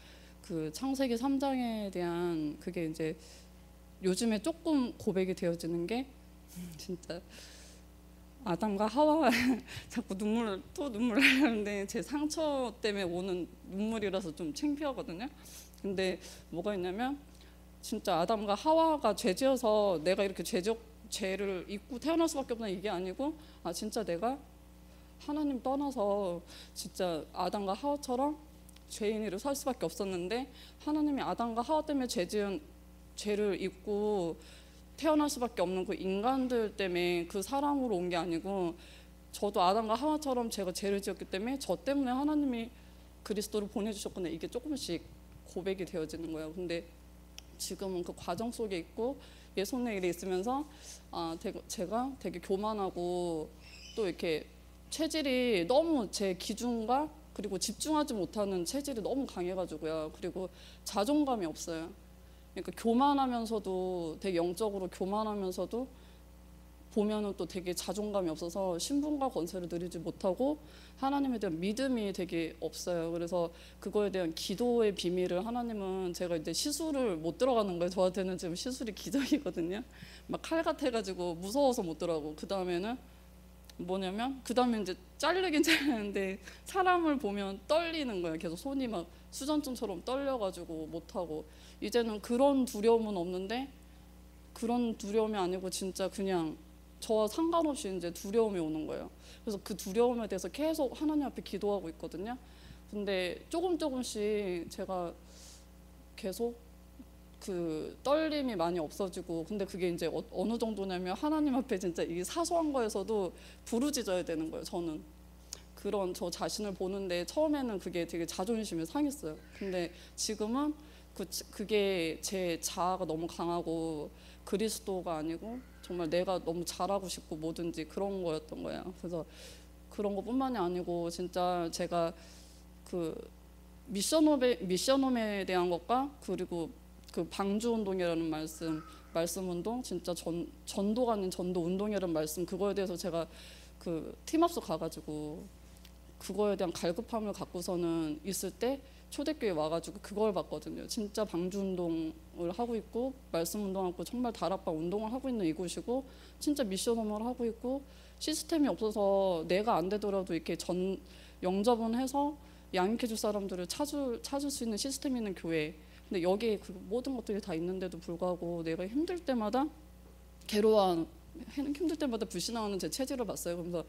그 창세기 3장에 대한 그게 이제 요즘에 조금 고백이 되어지는 게 진짜 아담과 하와 자꾸 눈물을 하는데 제 상처 때문에 오는 눈물이라서 좀 창피하거든요. 근데 뭐가 있냐면 진짜 아담과 하와가 죄지어서 내가 이렇게 죄를 입고 태어날 수밖에 없는 이게 아니고 진짜 내가 하나님 떠나서 진짜 아담과 하와처럼 죄인으로 살 수밖에 없었는데 하나님이 아담과 하와 때문에 죄를 입고 태어날 수밖에 없는 그 인간들 때문에 그 사람으로 온 게 아니고 저도 아담과 하와처럼 제가 죄를 지었기 때문에 저 때문에 하나님이 그리스도를 보내주셨구나 이게 조금씩 고백이 되어지는 거예요. 근데 지금은 그 과정 속에 있고 예손의 일이 있으면서 제가 되게 교만하고 또 이렇게 체질이 너무 제 기준과 그리고 집중하지 못하는 체질이 너무 강해가지고요. 그리고 자존감이 없어요. 그러니까 교만하면서도 되게 영적으로 교만하면서도 보면은 또 되게 자존감이 없어서 신분과 권세를 누리지 못하고 하나님에 대한 믿음이 되게 없어요. 그래서 그거에 대한 기도의 비밀을 하나님은 제가 이제 시술을 못 들어가는 거예요. 저한테는 지금 시술이 기적이거든요. 막 칼 같아가지고 무서워서 못 들어가고 그 다음에는 뭐냐면 그 다음에 이제 자르긴 자르는데 사람을 보면 떨리는 거예요. 계속 손이 막 수전증처럼 떨려가지고 못하고 이제는 그런 두려움은 없는데 그런 두려움이 아니고 진짜 그냥 저와 상관없이 이제 두려움이 오는 거예요. 그래서 그 두려움에 대해서 계속 하나님 앞에 기도하고 있거든요. 근데 조금씩 제가 계속 그 떨림이 많이 없어지고 근데 그게 이제 어느 정도냐면 하나님 앞에 진짜 이 사소한 거에서도 부르짖어야 되는 거예요. 저는 그런 저 자신을 보는데 처음에는 그게 되게 자존심이 상했어요. 근데 지금은 그게 제 자아가 너무 강하고 그리스도가 아니고 정말 내가 너무 잘하고 싶고 뭐든지 그런 거였던 거예요. 그래서 그런 것뿐만이 아니고 진짜 제가 그 미션홈에 대한 것과 그리고 그 방주 운동이라는 말씀 운동 진짜 전도가 아닌 전도 운동이라는 말씀 그거에 대해서 제가 그 팀합소 가가지고 그거에 대한 갈급함을 갖고서는 있을 때 초대교회 와가지고 그걸 봤거든요. 진짜 방주 운동을 하고 있고 말씀 운동하고 정말 다락방 운동을 하고 있는 이곳이고 진짜 미션홈을 하고 있고 시스템이 없어서 내가 안 되더라도 이렇게 영접은 해서 양육해줄 사람들을 찾을 수 있는 시스템이 있는 교회. 근데 여기에 그 모든 것들이 다 있는데도 불구하고 내가 힘들 때마다 힘들 때마다 불신앙하는 제 체질을 봤어요. 그러면서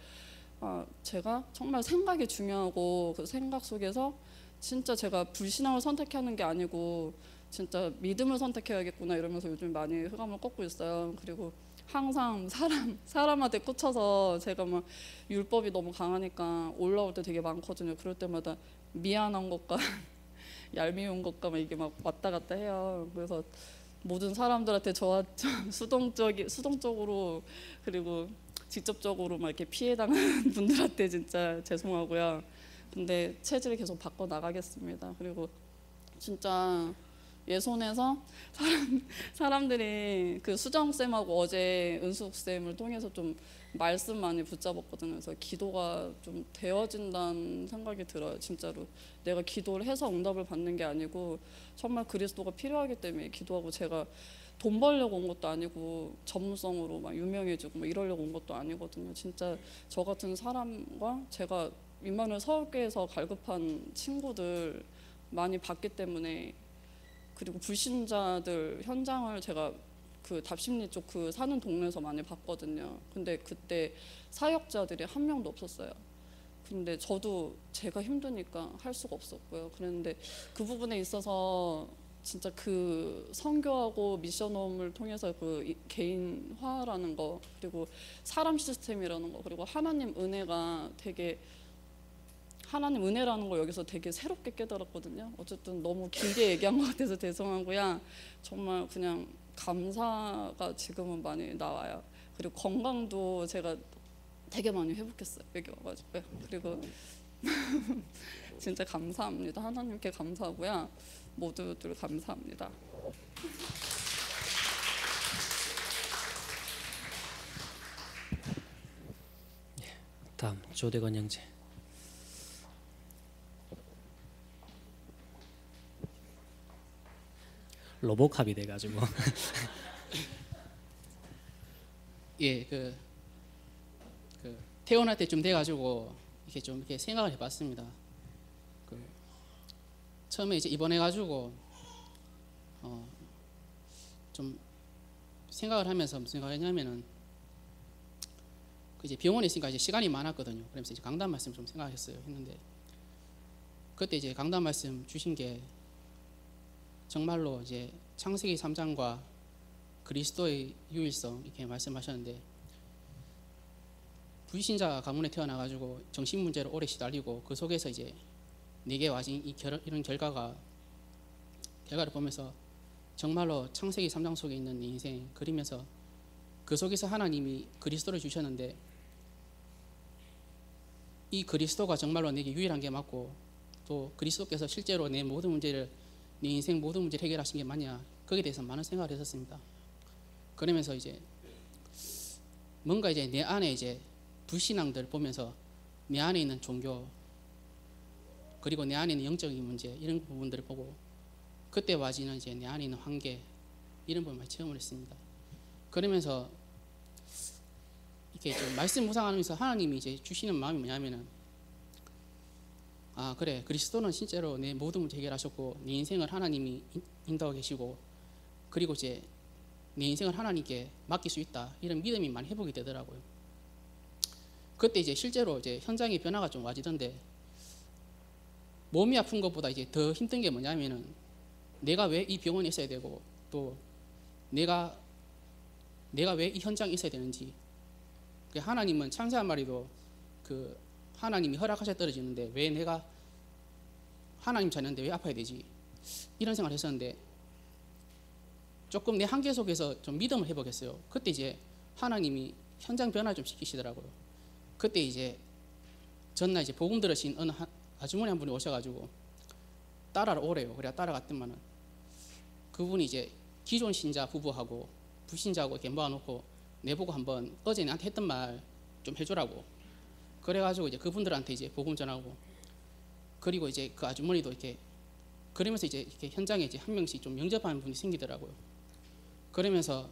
제가 정말 생각이 중요하고 그 생각 속에서 진짜 제가 불신앙을 선택하는 게 아니고 진짜 믿음을 선택해야겠구나 이러면서 요즘 많이 흑암을 꺾고 있어요. 그리고 항상 사람한테 꽂혀서 제가 막 율법이 너무 강하니까 올라올 때 되게 많거든요. 그럴 때마다 미안한 것과 얄미운 것과 막 이게 막 왔다 갔다 해요. 그래서 모든 사람들한테 저와 수동적으로 그리고 직접적으로 막 이렇게 피해당한 분들한테 진짜 죄송하고요. 근데 체질을 계속 바꿔 나가겠습니다. 그리고 진짜 예손에서 사람들이 그 수정쌤하고 어제 은숙쌤을 통해서 좀 말씀 많이 붙잡았거든요. 그래서 기도가 좀 되어진다는 생각이 들어요. 진짜로 내가 기도를 해서 응답을 받는 게 아니고 정말 그리스도가 필요하기 때문에 기도하고 제가 돈 벌려고 온 것도 아니고 전문성으로 막 유명해지고 막 이러려고 온 것도 아니거든요. 진짜 저 같은 사람과 제가 임마누엘 서울교회에서 갈급한 친구들 많이 봤기 때문에 그리고 불신자들 현장을 제가 그 답심리 쪽 그 사는 동네에서 많이 봤거든요. 근데 그때 사역자들이 한 명도 없었어요. 근데 저도 제가 힘드니까 할 수가 없었고요. 그랬는데 그 부분에 있어서 진짜 그 선교하고 미션홈을 통해서 그 개인화라는 거, 그리고 사람 시스템이라는 거, 그리고 하나님 은혜라는 걸 여기서 되게 새롭게 깨달았거든요. 어쨌든 너무 길게 얘기한 것 같아서 죄송하고요. 정말 그냥 감사가 지금은 많이 나와요. 그리고 건강도 제가 되게 많이 회복했어요, 여기 와가지고요. 그리고 진짜 감사합니다. 하나님께 감사하고요. 모두들 감사합니다. 다음 조대건 형제. 로보캅이 돼가지고 예, 태어날 때쯤 돼가지고 이렇게 좀 이렇게 생각을 해봤습니다. 처음에 이제 입원해가지고 좀 생각을 하면서 무슨 생각을 했냐면은 이제 병원에 있으니까 이제 시간이 많았거든요. 그러면서 이제 강단 말씀 좀 생각했어요. 했는데 그때 이제 강단 말씀 주신 게 정말로 이제 창세기 3장과 그리스도의 유일성 이렇게 말씀하셨는데, 불신자 가문에 태어나가지고 정신 문제로 오래 시달리고 그 속에서 이제 내게 와진 이런 결과를 보면서 정말로 창세기 3장 속에 있는 내 인생 그리면서 그 속에서 하나님이 그리스도를 주셨는데 이 그리스도가 정말로 내게 유일한 게 맞고, 또 그리스도께서 실제로 내 모든 문제를, 내 인생 모든 문제를 해결하신 게 맞냐, 거기에 대해서 많은 생각을 했었습니다. 그러면서 이제 뭔가 이제 내 안에 이제 불신앙들 보면서 내 안에 있는 종교, 그리고 내 안에 있는 영적인 문제, 이런 부분들을 보고 그때 와지는 이제 내 안에 있는 한계, 이런 부분을 체험을 했습니다. 그러면서 이렇게 좀 말씀 묵상하면서 하나님이 이제 주시는 마음이 뭐냐면은, 아 그래, 그리스도는 실제로 내 모든 문제 해결하셨고 내 인생을 하나님이 인도하고 계시고, 그리고 이제 내 인생을 하나님께 맡길 수 있다, 이런 믿음이 많이 회복이 되더라고요. 그때 이제 실제로 이제 현장의 변화가 좀 와지던데, 몸이 아픈 것보다 이제 더 힘든 게 뭐냐면은 내가 왜 이 병원에 있어야 되고, 또 내가 왜 이 현장에 있어야 되는지. 하나님은 창세 한 마리도 그 하나님이 허락하셔 떨어지는데 왜 내가 하나님 자녀인데 왜 아파야 되지, 이런 생각을 했었는데, 조금 내 한계 속에서 좀 믿음을 회복했어요. 그때 이제 하나님이 현장 변화 좀 시키시더라고요. 그때 이제 전날 이제 복음 들으신 어느 아주머니 한 분이 오셔가지고 따라러 오래요. 그래야 따라갔더만은 그분이 이제 기존 신자 부부하고 불신자하고 이렇게 모아놓고 내보고 한번 어제 나한테 했던 말 좀 해주라고. 그래가지고 이제 그분들한테 이제 복음 전하고, 그리고 이제 그 아주머니도 이렇게 그러면서 이제 이렇게 현장에 이제 한 명씩 좀 영접하는 분이 생기더라고요. 그러면서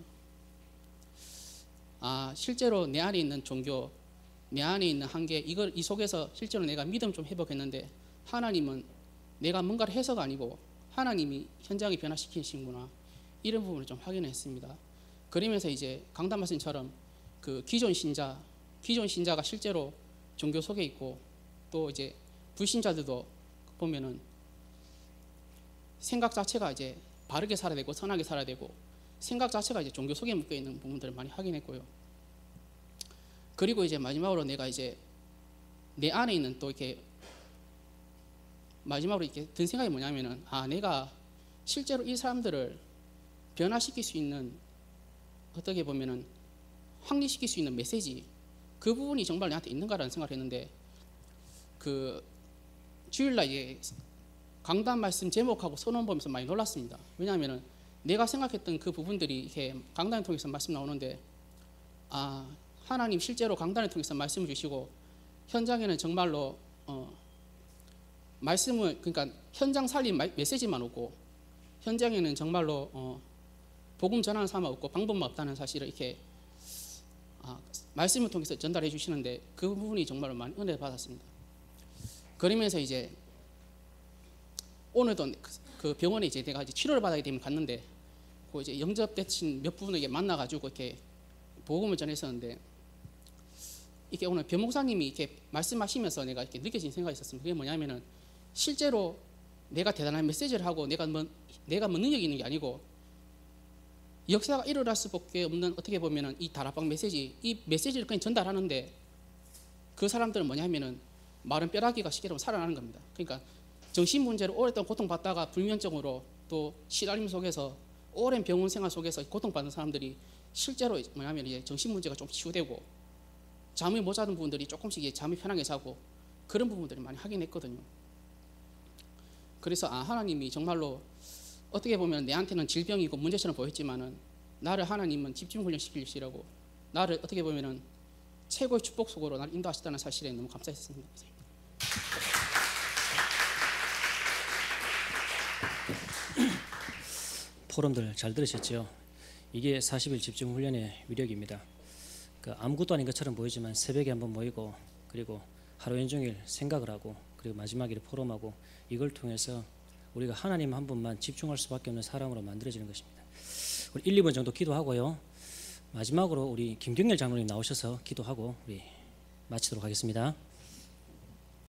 아 실제로 내 안에 있는 종교, 내 안에 있는 한계, 이 속에서 실제로 내가 믿음 좀 회복했는데 하나님은 내가 뭔가를 해서가 아니고 하나님이 현장에 변화시키시는구나, 이런 부분을 좀 확인했습니다. 그러면서 이제 강단 말씀처럼 그 기존 신자가 실제로 종교 속에 있고, 또 이제 불신자들도 보면은 생각 자체가 이제 바르게 살아야 되고 선하게 살아야 되고, 생각 자체가 이제 종교 속에 묶여 있는 부분들을 많이 확인했고요. 그리고 이제 마지막으로 내가 이제 내 안에 있는 또 이렇게 마지막으로 이렇게 든 생각이 뭐냐면은, 아 내가 실제로 이 사람들을 변화시킬 수 있는, 어떻게 보면은 확립시킬 수 있는 메시지, 그 부분이 정말 내한테 있는가라는 생각을 했는데, 그 주일날 이제 강단 말씀 제목하고 선언 보면서 많이 놀랐습니다. 왜냐하면은 내가 생각했던 그 부분들이 이렇게 강단을 통해서 말씀 나오는데, 아 하나님 실제로 강단을 통해서 말씀을 주시고, 현장에는 정말로 말씀을, 그러니까 현장 살린 메시지만 없고, 현장에는 정말로 복음 전하는 사람만 없고 방법만 없다는 사실을 이렇게 말씀을 통해서 전달해 주시는데, 그 부분이 정말로 많이 은혜를 받았습니다. 그러면서 이제 오늘도 그 병원에 이제 내가 이제 치료를 받아야 되면 갔는데, 그 이제 영접되신 몇 분에게 만나가지고 이렇게 복음을 전했었는데, 이게 오늘 변 목사님이 이렇게 말씀하시면서 내가 이렇게 느껴진 생각이 있었습니다. 그게 뭐냐면은 실제로 내가 대단한 메시지를 하고 내가 뭐 내가 뭐 능력이 있는 게 아니고 역사가 일어날 수밖에 없는 어떻게 보면은 이 다락방 메시지 이 메시지를 그냥 전달하는데 그 사람들은 뭐냐면은 마른 뼈다귀가 쉽게 말하면 살아나는 겁니다. 그러니까 정신 문제로 오랫동안 고통받다가 불면증으로 또 시달림 속에서 오랜 병원 생활 속에서 고통받는 사람들이 실제로 뭐냐면 이제 정신 문제가 좀 치유되고 잠이 못 자는 분들이 조금씩 이제 잠이 편하게 자고 그런 부분들이 많이 하긴 했거든요. 그래서 하나님이 정말로 어떻게 보면 내한테는 질병이고 문제처럼 보였지만은 나를 하나님은 집중 훈련시키시라고 나를 어떻게 보면은 최고의 축복 속으로 나를 인도하시다는 사실에 너무 감사했습니다. 포럼들 잘 들으셨죠? 이게 40일 집중 훈련의 위력입니다. 아무것도 아닌 것처럼 보이지만 새벽에 한번 모이고 그리고 하루 종일 생각을 하고 그리고 마지막에 포럼하고 이걸 통해서 우리가 하나님 한 분만 집중할 수밖에 없는 사람으로 만들어지는 것입니다. 우리 1, 2분 정도 기도하고요. 마지막으로 우리 김경렬 장로님 나오셔서 기도하고 우리 마치도록 하겠습니다.